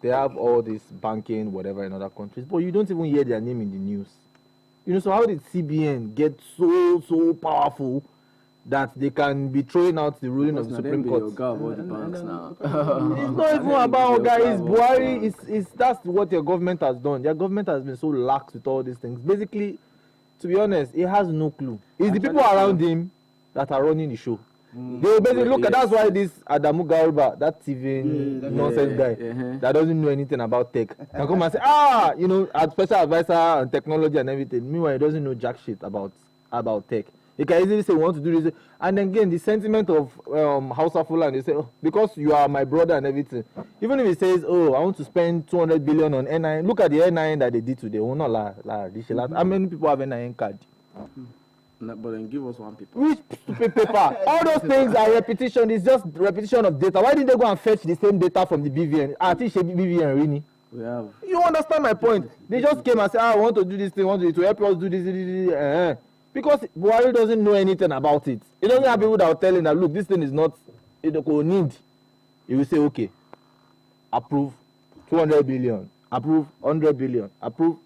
they have all this banking, whatever, in other countries, but you don't even hear their name in the news. You know, so how did CBN get so powerful that they can be throwing out the ruling of the Supreme Court? It's not even about guys. Buhari is that's what their government has done. Their government has been so lax with all these things. Basically, to be honest, he has no clue. It's the people around him that are running the show. They will basically look at that's why this Adamu Garba, that TV nonsense guy that doesn't know anything about tech, can come and say, you know, as special advisor on technology and everything. Meanwhile, he doesn't know jack shit about tech. He can easily say, we want to do this. And then again, the sentiment of Hausa Fulani, they say, oh, because you are my brother and everything. Even if he says, oh, I want to spend 200 billion on NIN, look at the NIN that they did today. How many people have NIN card? No, but then give us one paper. Which stupid paper? All those things are repetition. It's just repetition of data. Why didn't they go and fetch the same data from the BVN? I think BVN really. We have. You understand my point? They just came and said, I want to do this thing, want to help us do this. Because Buhari doesn't know anything about it. He doesn't have people that are telling that, look, this thing is not, it will need. He will say, okay, approve 200 billion, approve 100 billion, approve.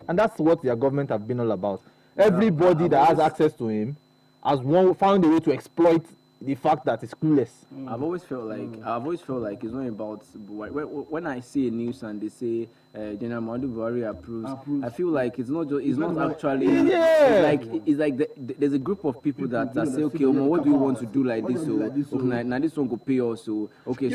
And that's what their government have been all about. Everybody that has access to him has found a way to exploit the fact that it's clueless. I've always felt like it's not about when I see a news and they say General Muhammadu Buhari approves, I feel like it's not actually it's like there's a group of people that say, okay, what do you want to do like this? So now this one go pay us. So okay,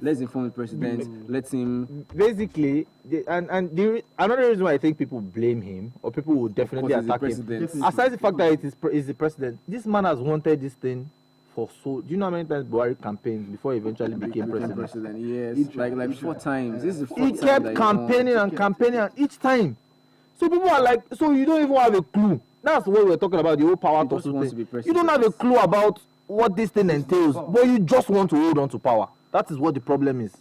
let's inform the president. Let him basically. Another reason why I think people blame him or people will definitely attack him, aside the fact that it is the president, this man has wanted this thing. Do you know how many times Buhari campaigned before he eventually became president? Yes, like 4 times. This is the 4th time. He kept campaigning and campaigning, and each time. So people are like, so you don't even have a clue. That's what we're talking about, the whole power tussle thing. You don't have a clue about what this thing entails, but you just want to hold on to power. That is what the problem is.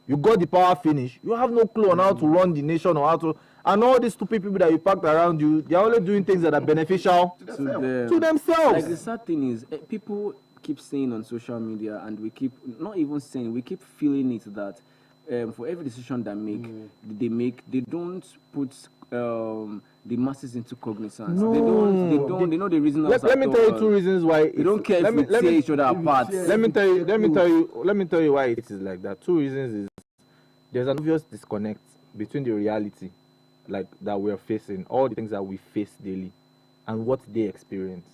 You got the power finish. You have no clue on how to run the nation or how to. And all these stupid people that you packed around you, they're only doing things that are beneficial to themselves. Like the sad thing is, people keep saying on social media, and we keep not even saying, we keep feeling it that for every decision they don't put the masses into cognizance. No. They know the reason. Let me tell you 2 reasons why. They don't care if we tear each other apart. Let me tell you why it is like that. 2 reasons is there's an obvious disconnect between the reality, like that we're facing, all the things that we face daily, and what they experience.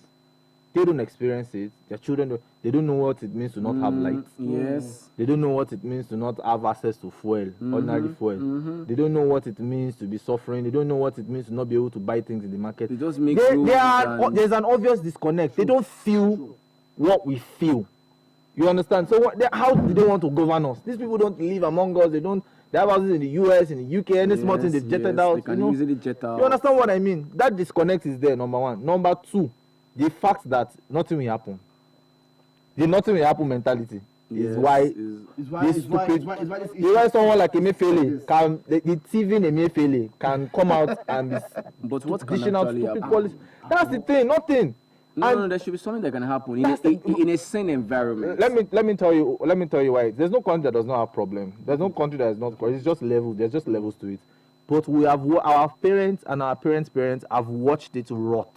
They don't experience it. Their children they don't know what it means to not have light. Yes. They don't know what it means to not have access to fuel, ordinary fuel. They don't know what it means to be suffering. They don't know what it means to not be able to buy things in the market. They just make there's an obvious disconnect. They don't feel what we feel. You understand? So how do they want to govern us? These people don't live among us. They have houses in the US, in the UK, any small thing they've jetted out. They can easily jet out. You understand what I mean? That disconnect is there, number 1. Number 2, the fact that nothing will happen. The nothing will happen mentality is why someone like Emefiele can the TV Emefiele can come out and but what can actually happen? That's the thing, nothing. No, there should be something that can happen in a sane environment. Let me tell you why. There's no country that does not have problem. There's no country that is not. It's just level. There's just levels to it. But we have our parents and our parents' parents have watched it rot.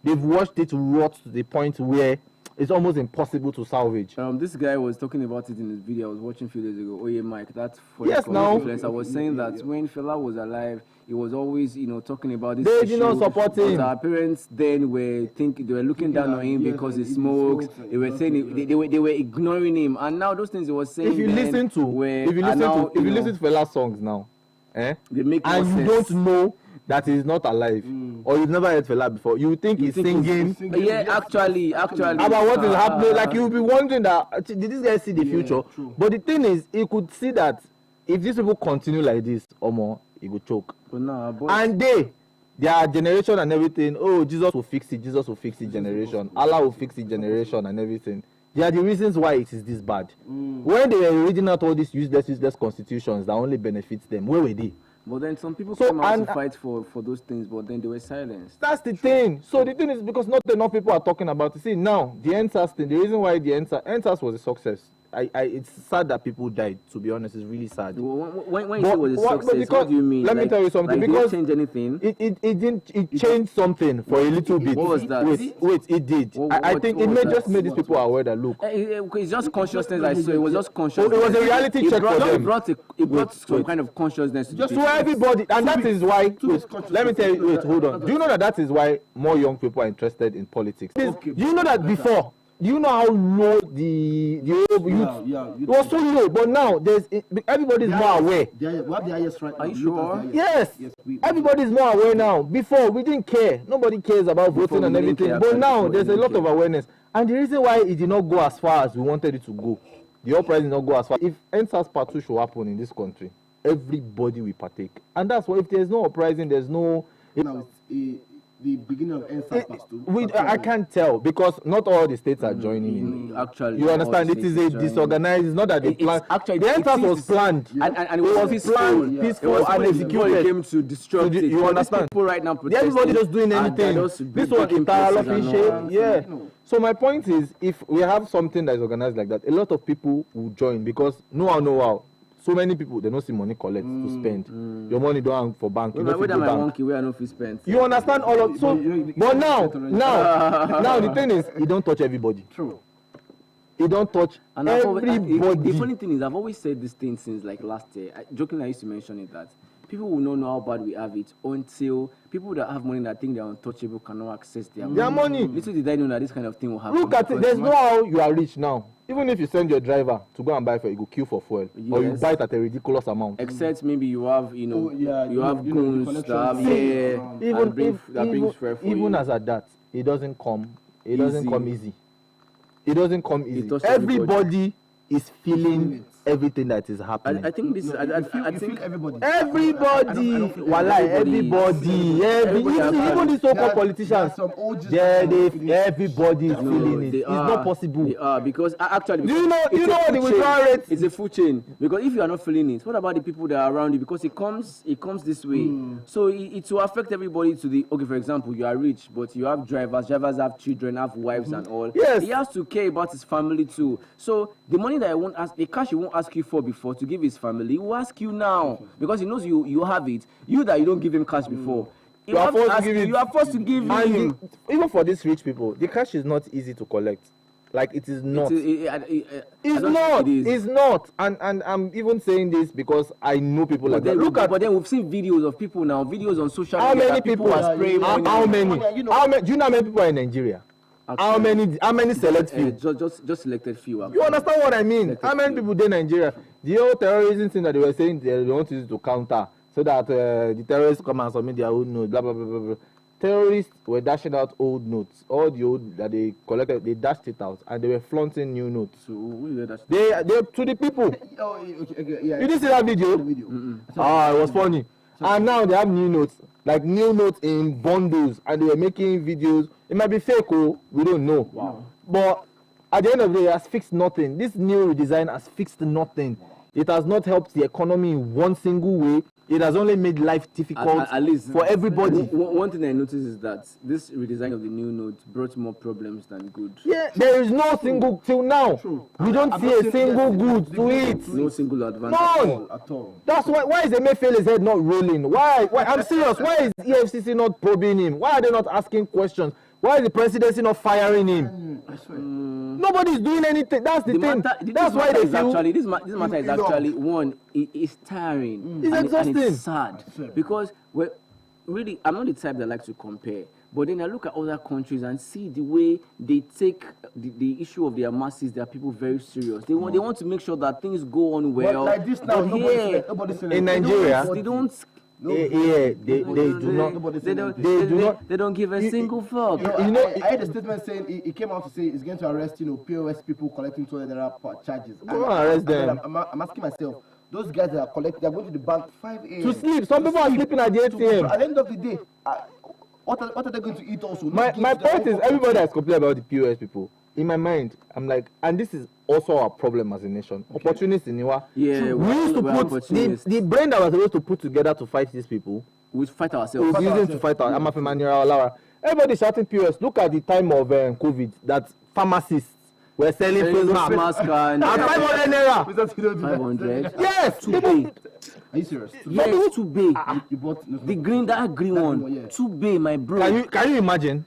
They've watched it rot to the point where it's almost impossible to salvage. This guy was talking about it in his video I was watching a few days ago. Oye Mike, that's for influence. I was saying that when Fela was alive, he was always, talking about this They issue. did not support him. But our parents then were looking down on him because he smokes. They were saying they were ignoring him, and now those things he was saying. If you listen to Fela's songs now, they make no sense. You don't know that he's not alive, or you've never heard Fela before, you think he's singing. Yeah, actually. About what is happening, like you'll be wondering that did this guy see the future? True. But the thing is, he could see that if these people continue like this or more, he would choke. And their generation and everything. Oh, Jesus will fix it. Jesus will fix it. Generation. Allah will fix it. Generation and everything. They are the reasons why it is this bad. When they were reading out all these useless constitutions that only benefits them, where were they? But then some people came out to fight for those things, but then they were silenced. That's the thing. So the thing is because not enough people are talking about it. See, now, the NSAS thing, the reason why the NSAS was a success it's sad that people died. To be honest, it's really sad. When you say it was a success, what do you mean? Let me tell you something. Like, because did it change anything? It didn't. It changed something for a little bit. What was that? Wait, it did. I think it just made these people aware that look. It's just consciousness. I saw it was just consciousness. It was a reality check for them. It brought some kind of consciousness just to everybody, and that is why. Let me tell you. Wait, hold on. Do you know that is why more young people are interested in politics? Do you know that before? Do you know how low the youth? It was so low, but now everybody's more aware. We have the highest right now. Are you sure? Yes. Everybody's more aware now. Before we didn't care. Nobody cares about voting and everything. But now there's a lot of awareness. And the reason why it did not go as far as we wanted it to go, the uprising did not go as far. If NSAS Part 2 should happen in this country, everybody will partake. And that's why if there's no uprising, there's no. Now it's the beginning of NSAS Part 2. I can't tell because not all the states are joining in. Actually, you understand? It is a disorganized. It's not that they planned. Actually, the NSAS was planned, and it was planned, peaceful, and executed. It came to disrupt it. You understand? People right now protesting. Everybody just doing anything. This one is yeah. So my point is, if we have something that is organized like that, a lot of people will join because no how. So many people they don't see money collect to spend. Your money don't hang for bank. You know, whether my monkey where I know spend. You understand all of so. But now the thing is, it don't touch everybody. True. It don't touch everybody. The funny thing is, I've always said this thing since like last year. Jokingly, I used to mention it that people will not know how bad we have it until people that have money that think they're untouchable cannot access their money. Little did I know that this kind of thing will happen. Look at it. There's no how you are rich now. Even if you send your driver to go and buy fuel, you go queue for fuel, or you buy it at a ridiculous amount. Except maybe you have, you have goons that even as at that, it doesn't come. It doesn't come easy. It doesn't come easy. Everybody is feeling everything that is happening. I think this. I think everybody. Even the so-called politicians. Everybody is feeling it. It's not possible. They are because actually. Do you know what the withdrawal rate? It's a food chain because if you are not feeling it, what about the people that are around you? Because it comes this way. So it will affect everybody to the. Okay, for example, you are rich, but you have drivers. Drivers have children, have wives, and all. Yes. He has to care about his family too. So the money that I won't ask, the cash he won't ask you for before to give his family, he will ask you now because he knows you have it. You that you don't give him cash before. You are forced to give him. Even for these rich people, the cash is not easy to collect. Like it is not. It's not. And I'm even saying this because I know people like that. But then we've seen videos of people now, videos on social media. How many people are spraying? How many? Do you know how many people are in Nigeria? Actually, how many select few? Just selected few. You understand what I mean? How many people in Nigeria? The whole terrorism thing that they were saying they want to use to counter so that the terrorists come and submit their own notes, blah blah blah blah blah. Terrorists were dashing out old notes. All the old that they collected, they dashed it out and they were flaunting new notes. So who did that? They to the people. Okay, yeah. You didn't see that video? It was funny. And now they have new notes in bundles, and they were making videos. It might be fake, we don't know. Wow. But at the end of the day, it has fixed nothing. This new redesign has fixed nothing. It has not helped the economy in one single way. It has only made life difficult at least for everybody. One thing I noticed is that this redesign of the new note brought more problems than good. Yeah, there is no single, till now, we don't see a single good to it. No single advantage. None. At all. That's why is Emefele's head not rolling? Why? I'm serious. Why is EFCC not probing him? Why are they not asking questions? Why is the presidency not firing him? Nobody's doing anything. That's the thing. That's why they feel... This matter is actually, one, it's tiring. It's exhausting. And it's sad. Because, really, I'm not the type that likes to compare. But then I look at other countries and see the way they take the issue of their masses, their people very serious. They want to make sure that things go on well. But like this now, nobody's in Nigeria... They don't... they do not. They don't give a single fuck. I heard a statement saying he came out to say he's going to arrest POS people collecting $200 charges. Go and arrest them. I'm asking myself, those guys that are collecting, they're going to the bank 5 a.m. to sleep. Some people are sleeping at the ATM. At the end of the day, what are they going to eat also? My point is, everybody has complained about the POS people. In my mind, I'm like, and this is also our problem as a nation. Okay. Opportunists in Niwa. Yeah, we used to put the brain that was supposed to put together to fight these people. We fight ourselves. We're using to fight our Amafemania Lara. Everybody shouting POS. Look at the time of COVID. That pharmacists, were selling face masks and at 500 naira. 500. Yes, Too big. Are you serious? Yes, too big. You bought The green, that green one, yeah. too big, my bro. Can you imagine?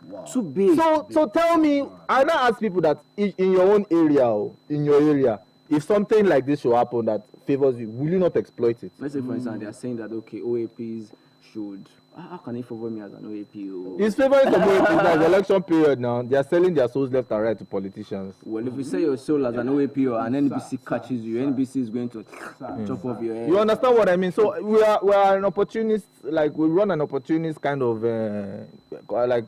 Wow. Too big. So tell me, I now ask people that in your own area, if something like this should happen that favors you, will you not exploit it? Let's say, for instance, they are saying that okay, OAPs should. How can they favor me as an OAP? It's favoring some OAPs now. It's election period now. They are selling their souls left and right to politicians. Well, if you say your soul as an OAP or an NBC catches you, NBC is going to chop off your head. You understand what I mean? So we are an opportunist, like we run an opportunist kind of like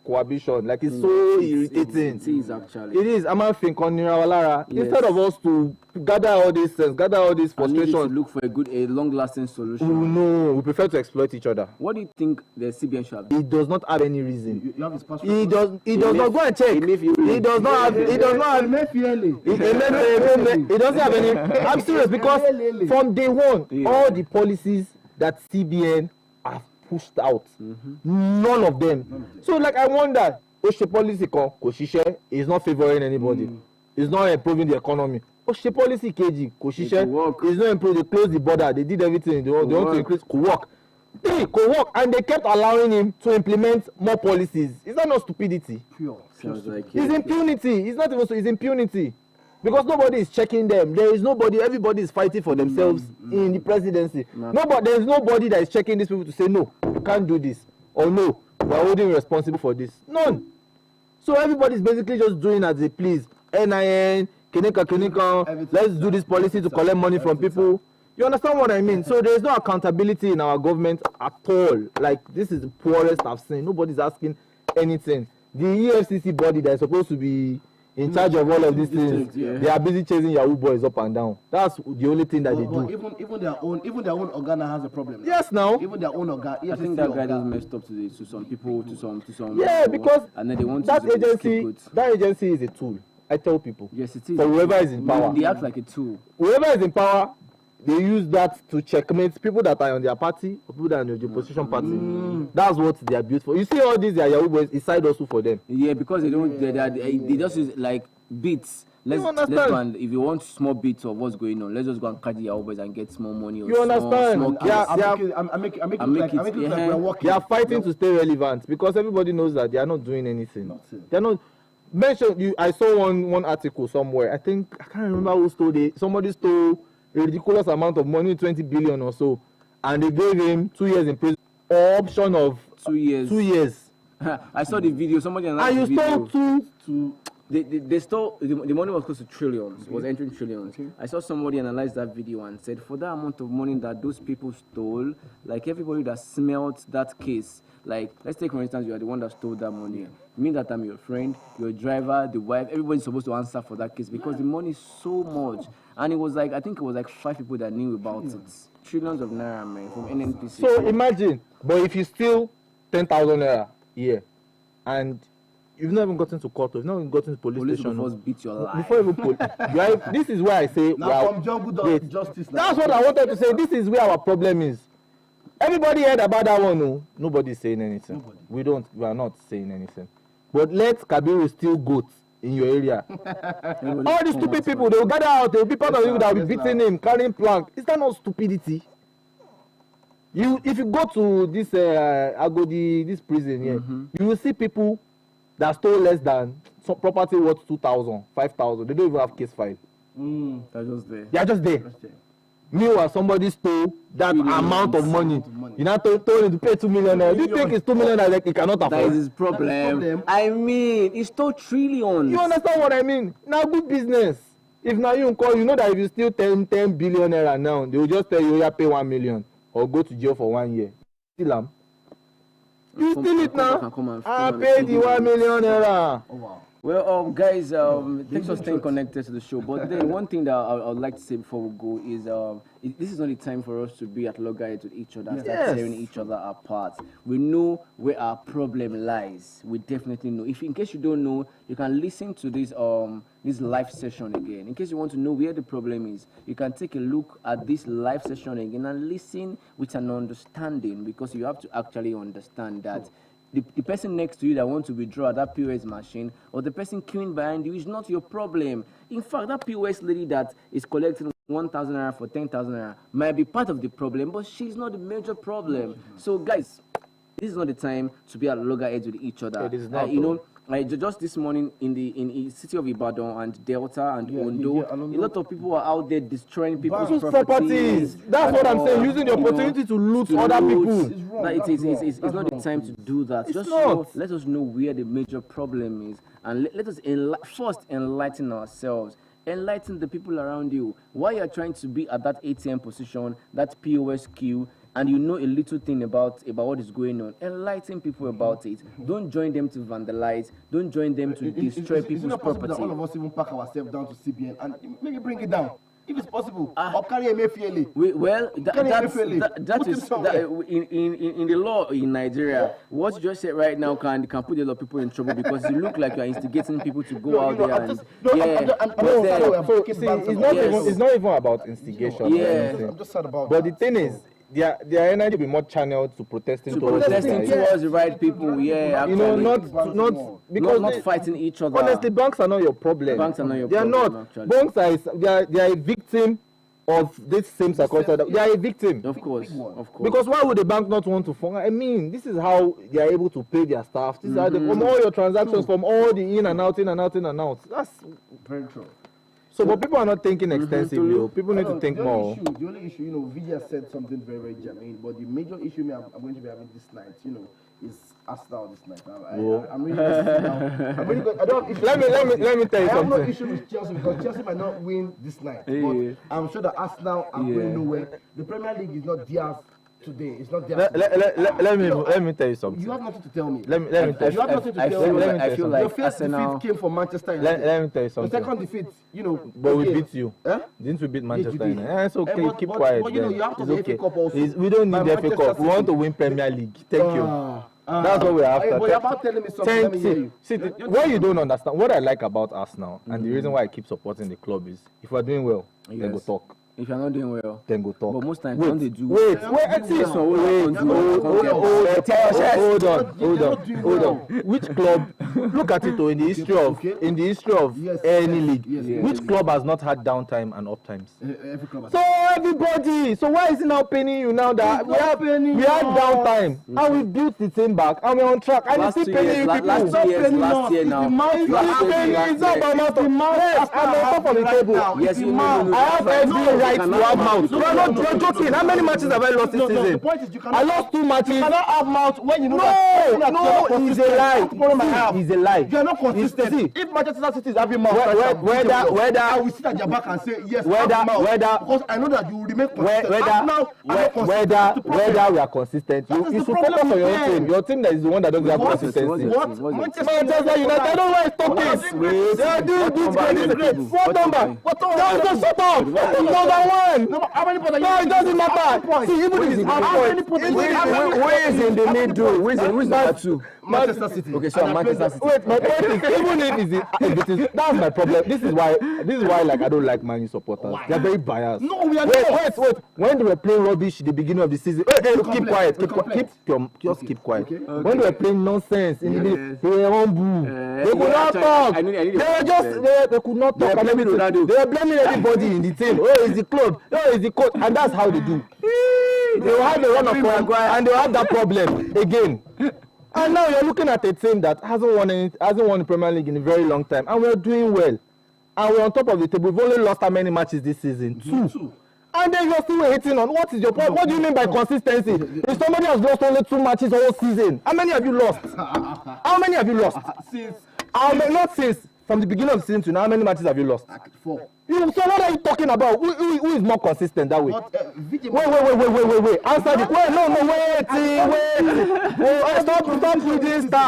cohabitation. Like it's so irritating. It is actually. It is. I'm think on Nirawalara. Yes. Instead of us to gather all this sense, gather all this I need you to frustration, look for a long-lasting solution. no, we prefer to exploit each other. What do you think the CBN should have done? It does not have any reason. You have his passport. He does not go and check. He does not have. It doesn't have any. I'm serious because from day one, all the policies that CBN have pushed out, none of them. So like I wonder, Oshe policy kò ṣiṣẹ́ is not favoring anybody. It's not improving the economy. Oshe policy kejì kò ṣiṣẹ́ is not improving. They closed the border. They did everything. They want to increase. Kò work. And they kept allowing him to implement more policies. Is that not stupidity? Pure. It's impunity. It's not even so. It's impunity. Because nobody is checking them. There is nobody. Everybody is fighting for themselves in the presidency. There is nobody that is checking these people to say, no, you can't do this. Or no, we are holding you responsible for this. None. So everybody is basically just doing as they please. NIN, Kenika, let's do this policy to collect money from people. You understand what I mean? So there is no accountability in our government at all. Like, this is the poorest I've seen. Nobody's asking anything. The EFCC body that is supposed to be in charge of all of these things, they are busy chasing Yahoo boys up and down. That's the only thing that they do. Even their own organ has a problem. Yes, now. Even their own organ. I think that guy is messed up to some people, to some. Yeah, because and then they want that to agency is a tool. I tell people. Yes, it is. For whoever is in power. They act like a tool. Whoever is in power, they use that to checkmate people that are on their party or people that are on the opposition party. That's what they are built for. You see all these Yahoo boys, it's side hustle for them. Yeah, because they just use like bits. Let's go and if you want small bits of what's going on, let's just go and catch the Yahoo boys and get small money. You understand? They are fighting to stay relevant because everybody knows that they are not doing anything. They are not. I saw one article somewhere. I can't remember who stole it. Somebody stole a ridiculous amount of money, 20 billion or so, and they gave him 2 years in prison or option of 2 years. 2 years. I saw the video. Somebody and you stole two. They stole the money was close to trillions. Was entering trillions. I saw somebody analyze that video and said for that amount of money that those people stole, like everybody that smelt that case, like let's take for instance you are the one that stole that money. You mean that I'm your friend, your driver, the wife, everybody's supposed to answer for that case because the money is so much. And it was like I think it was like 5 people that knew about it. Trillions of naira, man, from NNPC. So imagine, but if you steal 10,000 naira here, and you've not even gotten to court, you've not even gotten to police station. Police beat your life. Before even this is why I say from jungle justice. That's what I wanted to say. This is where our problem is. Everybody heard about that one, no? Nobody's saying anything. Nobody. We are not saying anything. But let Kabiru steal goats in your area. All these stupid people, they will gather out, they will be part of you that will be beating him, carrying plank. Is that not stupidity? If you go to this Agodi, this prison here, you will see people that stole less than some property worth 2,000, 5,000. They don't even have case file. They're just there. They are just there. Meanwhile, somebody stole that amount of money. You now told him to pay 2 million. Do you think it's 2 million that he cannot afford? That is his problem. I mean, it's still trillions. You understand what I mean? Now, good business. If now you call, you know that if you steal 10 billion naira now, they will just tell you, yeah, pay 1 million or go to jail for 1 year. Steal them. You steal it now. I paid the 1 million naira. Oh, wow. Well, guys, thanks for staying connected to the show. But then one thing that I would like to say before we go is this is not the time for us to be at loggerheads with each other and start tearing each other apart. We know where our problem lies. We definitely know. In case you don't know, you can listen to this live session again. In case you want to know where the problem is, you can take a look at this live session again and listen with an understanding, because you have to actually understand that the person next to you that wants to withdraw at that POS machine or the person queuing behind you is not your problem. In fact, that POS lady that is collecting 1,000 naira for 10,000 naira might be part of the problem, but she's not the major problem. So, guys, this is not the time to be at loggerheads with each other. It is not. Just this morning in the city of Ibadan and Delta and Ondo, a lot of people are out there destroying people's properties. That's what I'm saying. Using the opportunity to loot other people. It's not the time to do that. Let us know where the major problem is, and let us first enlighten ourselves. Enlighten the people around you. Why you're trying to be at that ATM position, that POS queue, and you know a little thing about what is going on, enlighten people about it. Don't join them to vandalize. Don't join them to destroy people's property. That all of us even pack ourselves down to CBN and maybe bring it down. If it's possible, or carry Emefiele. That is in the law in Nigeria. What you just said right now can put a lot of people in trouble because you look like you are instigating people to go out there. It's not even about instigation. Yeah, I'm just sad about. But the thing is, their energy will be more channeled to protesting towards the right people. Yeah, actually. not fighting each other. Honestly, banks are not your problem. Banks are not your problem. They are not. Actually. Banks are a victim of this same circumstance. They are a victim. Of course. Because why would the bank not want to fund? I mean, this is how they are able to pay their staff. This is how from all your transactions, from all the in and out. That's very true. So, but people are not thinking extensively. People need to think more. The only issue, Vijay said something very, very germane, but the major issue I'm going to be having this night, is Arsenal this night. I'm really let me tell you something. I have no issue with Chelsea because Chelsea might not win this night, but I'm sure that Arsenal are going nowhere. The Premier League is not theirs today. It's not theirs. Let me tell you something. You have nothing to tell me. Let me tell you. You have nothing to tell me. I feel like your first defeat came from Manchester United. Let me tell you something. The second defeat, but we beat you. Didn't we beat Manchester United? It's okay. Keep quiet. You have to it's okay. FA Cup also. We don't need the FA Cup. We want to win Premier League. Thank you. That's what we're after. But you're about telling me something. Let me hear you. See, what you don't understand, what I like about Arsenal, and the reason why I keep supporting the club is, if we're doing well, then go talk. If you're not doing well, then go talk. But most times, when they do. Hold on. Which club? Look at it. In the history of any league, which club has not had downtime and up times? Every club. So everybody. So why is it now paining you now that we had downtime and we built the team back and we're on track? And it's still paining you people. Last year now. It's not about the mouth. I'm on top of the table. Yes, I have every right to have mouth. You're joking. How many matches have I lost this season? The point is I lost 2 matches. You cannot have mouth when you know it's a lie. It's a lie. You are not consistent. If Manchester City is having mouth, I will sit at your back and say yes. Because I know that you will remain consistent. Whether we are consistent, you should focus on your own team. Your team that is the one that doesn't have consistency. Manchester United. I don't know why it's talking. What number? Just shut up. Number 1. No, how many points? No, it doesn't matter. See, even if it's half point, who is in the middle? Who is number 2? Manchester City. Okay, so Manchester City. Wait, my point is, even if it is, that's my problem. This is why, like, I don't like Man U supporters. They are very biased. No, we are not. Wait. When they were playing rubbish at the beginning of the season, keep quiet. Keep quiet. Okay. When they were playing nonsense in the middle, they were humble. They could not talk. They could not talk. They were blaming everybody in the team. Oh, it's the club. Oh, it's the coach, and that's how they do. They will have a run of form, and they will have that problem again. And now you're looking at a team that hasn't won the Premier League in a very long time, and we're doing well. And we're on top of the table. We've only lost how many matches this season? 2. And then you're still hating on. What is your point? What do you mean by consistency? If somebody has lost only 2 matches all season, how many have you lost? How many have you lost? Not since. From the beginning of the season to now, how many matches have you lost? 4. So what are you talking about? Who is more consistent that way? But, wait. Answer the question. No, wait. Stop with this start.